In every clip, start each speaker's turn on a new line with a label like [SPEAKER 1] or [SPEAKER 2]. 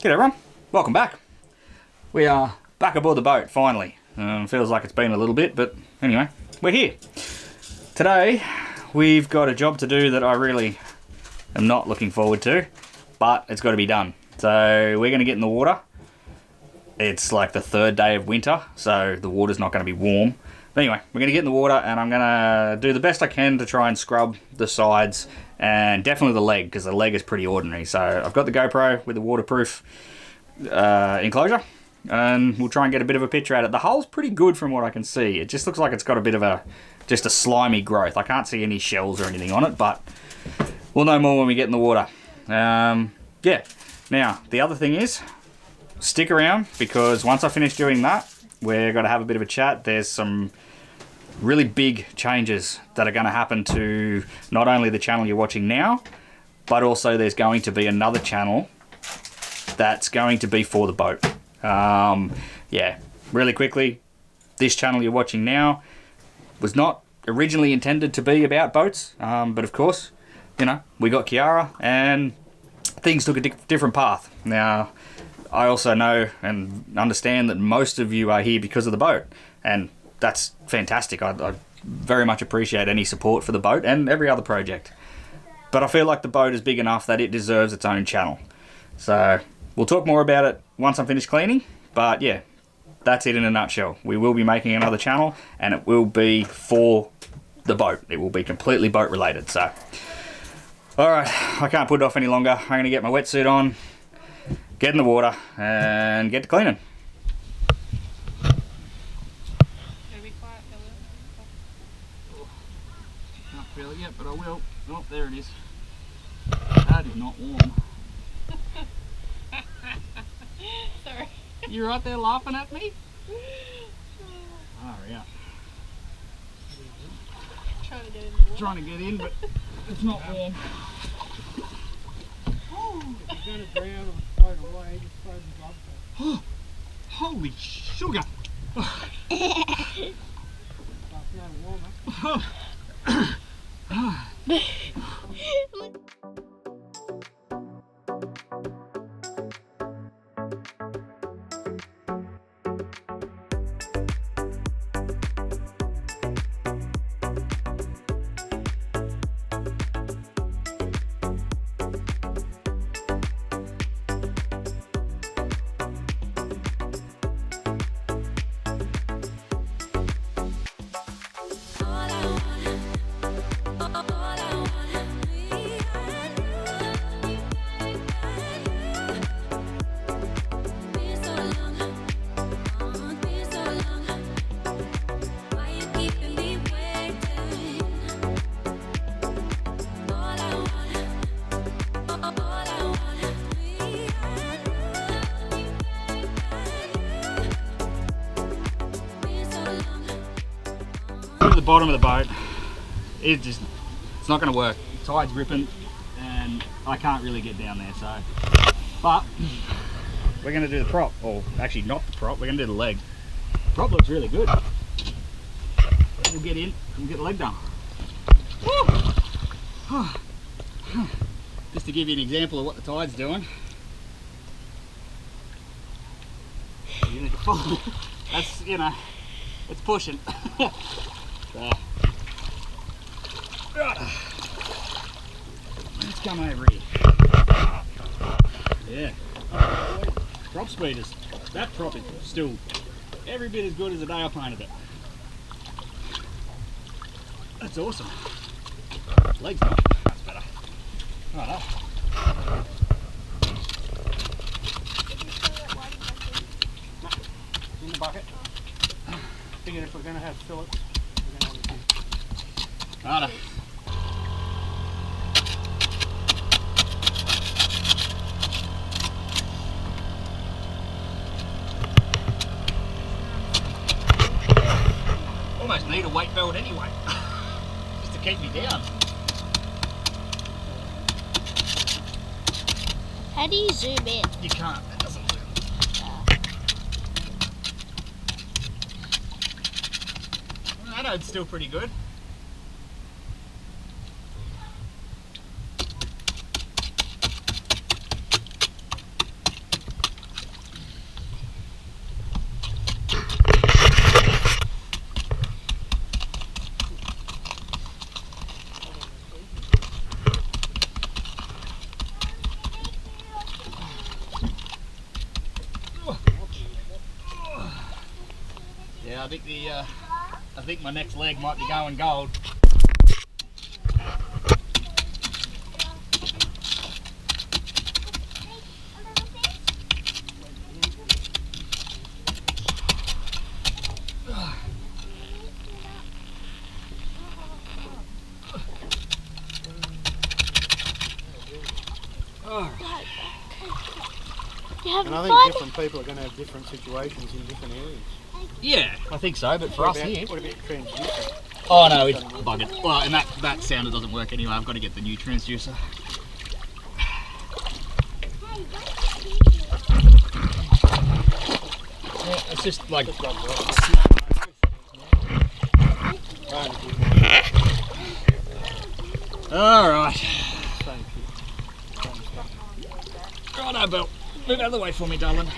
[SPEAKER 1] G'day everyone, welcome back. We are back aboard the boat, finally. Feels like it's been a little bit, but anyway, we're here. Today, we've got a job to do that I really am not looking forward to, but it's got to be done. So we're going to get in the water. It's like the third day of winter, so the water's not going to be warm. But anyway, we're going to get in the water and I'm going to do the best I can to try and scrub the sides and definitely the leg, because the leg is pretty ordinary. So I've got the GoPro with the waterproof enclosure and we'll try and get a bit of a picture at it. The hull's pretty good from what I can see. It just looks like it's got a bit of just a slimy growth. I can't see any shells or anything on it, but we'll know more when we get in the water. Yeah. Now, the other thing is, stick around, because once I finish doing that, we're going to have a bit of a chat. There's some really big changes that are going to happen to not only the channel you're watching now, but also there's going to be another channel that's going to be for the boat. Yeah, really quickly, this channel you're watching now was not originally intended to be about boats, but of course, you know, we got Kiara and things took a different path. Now, I also know and understand that most of you are here because of the boat, and that's fantastic. I very much appreciate any support for the boat and every other project. But I feel like the boat is big enough that it deserves its own channel. So we'll talk more about it once I'm finished cleaning, but yeah, that's it in a nutshell. We will be making another channel and it will be for the boat. It will be completely boat related. So, alright, I can't put it off any longer. I'm going to get my wetsuit on, get in the water and get to cleaning.
[SPEAKER 2] Be quiet,
[SPEAKER 1] Not feel it yet, but I will. Oh, there it is. That is not warm.
[SPEAKER 2] Sorry.
[SPEAKER 1] You're right there laughing at me? Oh, yeah.
[SPEAKER 2] Trying to get in the water.
[SPEAKER 1] Trying to get in, but it's not warm.
[SPEAKER 3] If you're going to drown or float away, just throw the gloves on.
[SPEAKER 1] Holy sugar!
[SPEAKER 3] That's no warmer.
[SPEAKER 1] At the bottom of the boat, it's not going to work. Tide's ripping and I can't really get down there, so. But we're going to do the prop, or actually not the prop, we're going to do the leg. Prop looks really good. We'll get in and get the leg done. Woo! Just to give you an example of what the tide's doing. That's, you know, it's pushing. Let's come over here. Yeah. Propspeed is, that prop is still every bit as good as the day I painted it. That's awesome. Legs not. That's better. Right.
[SPEAKER 3] In the bucket. Figured if we're going to have fillets, we're going to have a
[SPEAKER 1] Righto. Almost need a weight belt anyway, just to keep me down.
[SPEAKER 2] How do you zoom in?
[SPEAKER 1] You can't, that doesn't do. Well, anode's still pretty good. Yeah, I think my next leg might be going gold.
[SPEAKER 3] And I think different people are going to have different situations in different areas.
[SPEAKER 1] Yeah, I think so, but for us here...
[SPEAKER 3] What about transducer?
[SPEAKER 1] Oh no, it's buggered. Well, and that sounder doesn't work anyway. I've got to get the new transducer. Yeah, it's just like... Alright. Righto, Bill. Move out of the way for me, darling.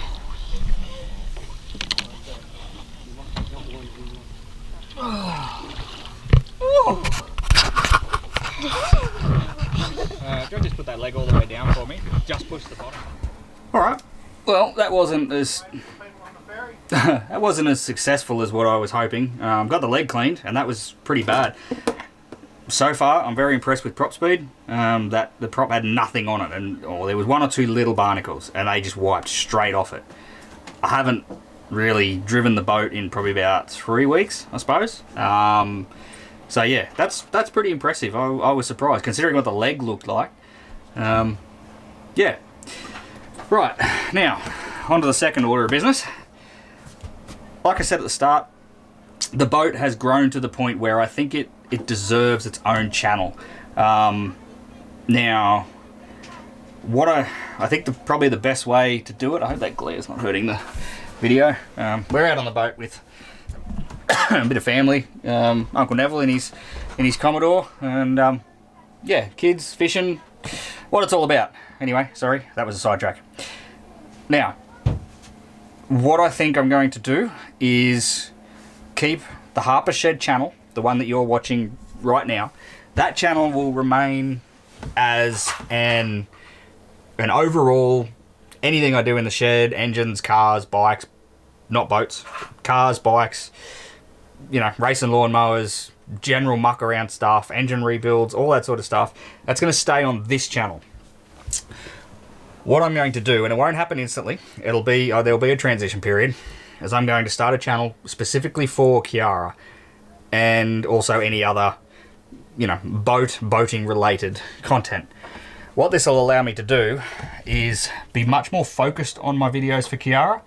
[SPEAKER 1] Do you just put that leg all the way down for me? Just push the bottom. Alright. Well, that wasn't as... that wasn't as successful as what I was hoping. Got the leg cleaned, and that was pretty bad. So far, I'm very impressed with Propspeed. That the prop had nothing on it, and there was one or two little barnacles, and they just wiped straight off it. I haven't really driven the boat in probably about 3 weeks, I suppose. So yeah, that's pretty impressive. I was surprised, considering what the leg looked like. Yeah. Right, now, on to the second order of business. Like I said at the start, the boat has grown to the point where I think it deserves its own channel. Now, what I think probably the best way to do it, I hope that glare is not hurting the video. We're out on the boat with a bit of family, Uncle Neville in his Commodore, and yeah, kids, fishing, what it's all about. Anyway, sorry, that was a sidetrack. Now, what I think I'm going to do is keep the Harper Shed channel, the one that you're watching right now. That channel will remain as an overall, anything I do in the shed, engines, cars, bikes, not boats, cars, bikes, you know, racing lawnmowers, general muck around stuff, engine rebuilds, all that sort of stuff. That's going to stay on this channel. What I'm going to do, and it won't happen instantly, there'll be a transition period, is I'm going to start a channel specifically for Kiara, and also any other, you know, boating related content. What this will allow me to do is be much more focused on my videos for Kiara,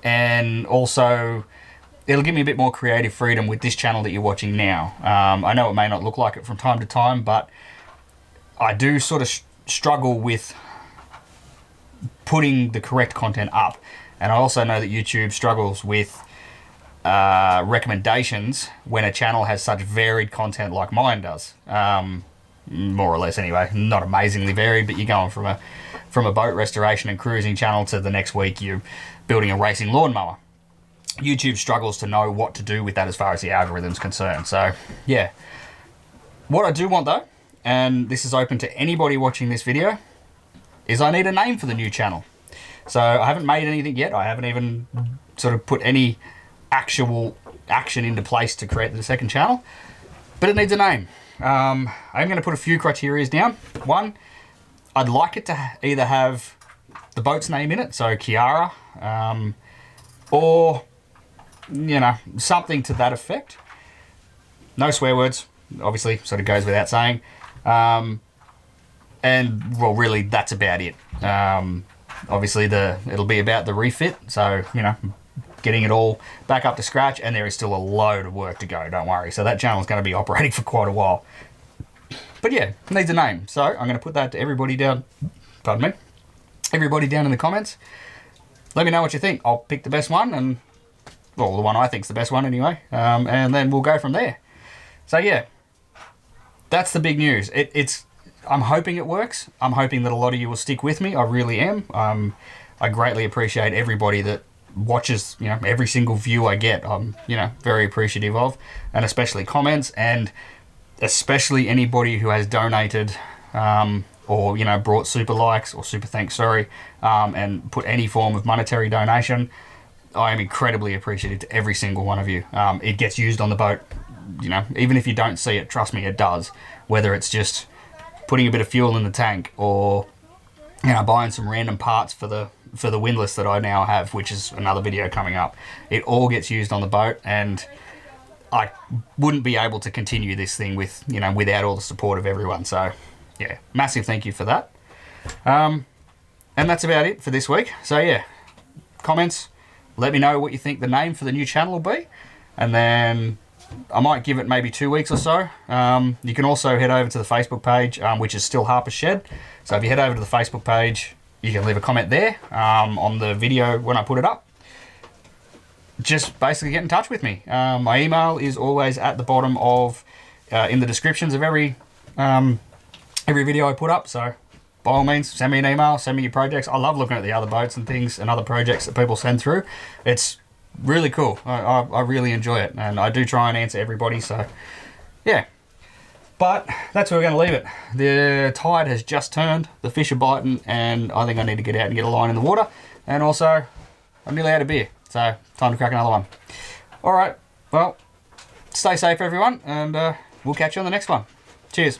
[SPEAKER 1] and also it'll give me a bit more creative freedom with this channel that you're watching now. I know it may not look like it from time to time, but I do sort of struggle with putting the correct content up, and I also know that YouTube struggles with recommendations when a channel has such varied content like mine does. More or less anyway, not amazingly varied, but you're going from a boat restoration and cruising channel to the next week you're building a racing lawnmower. YouTube struggles to know what to do with that as far as the algorithm's concerned. So yeah, what I do want though, and this is open to anybody watching this video, is I need a name for the new channel. So I haven't made anything yet. I haven't even sort of put any actual action into place to create the second channel, but it needs a name. I'm going to put a few criteria down. One, I'd like it to either have the boat's name in it, so Kiara, or, you know, something to that effect. No swear words, obviously, sort of goes without saying. And, well, really, that's about it. Obviously, it'll be about the refit, so, you know, getting it all back up to scratch, and there is still a load of work to go, don't worry. So that channel is going to be operating for quite a while. But yeah, it needs a name. So I'm going to put that to everybody down, pardon me, everybody down in the comments. Let me know what you think. I'll pick the best one, and, well, the one I think's the best one anyway, and then we'll go from there. So yeah, that's the big news. I'm hoping it works. I'm hoping that a lot of you will stick with me. I really am. I greatly appreciate everybody that watches, you know, every single view I get. I'm, you know, very appreciative of, and especially comments, and especially anybody who has donated, or, you know, brought super likes or super thanks, sorry, and put any form of monetary donation. I am incredibly appreciative to every single one of you. It gets used on the boat, you know, even if you don't see it, trust me, it does. Whether it's just putting a bit of fuel in the tank or, you know, buying some random parts for the windlass that I now have, which is another video coming up. It all gets used on the boat, and I wouldn't be able to continue this thing with, you know, without all the support of everyone. So yeah, massive thank you for that. And that's about it for this week. So yeah, comments, let me know what you think the name for the new channel will be, and then I might give it maybe 2 weeks or so. You can also head over to the Facebook page, which is still Harper's Shed. So if you head over to the Facebook page, you can leave a comment there on the video when I put it up. Just basically get in touch with me. My email is always at the bottom of, in the descriptions of every video I put up. So by all means, send me an email, send me your projects. I love looking at the other boats and things and other projects that people send through. It's really cool. I really enjoy it, and I do try and answer everybody. So yeah. But that's where we're going to leave it. The tide has just turned, the fish are biting, and I think I need to get out and get a line in the water. And also, I'm nearly out of beer, so time to crack another one. All right, well, stay safe everyone, and we'll catch you on the next one. Cheers.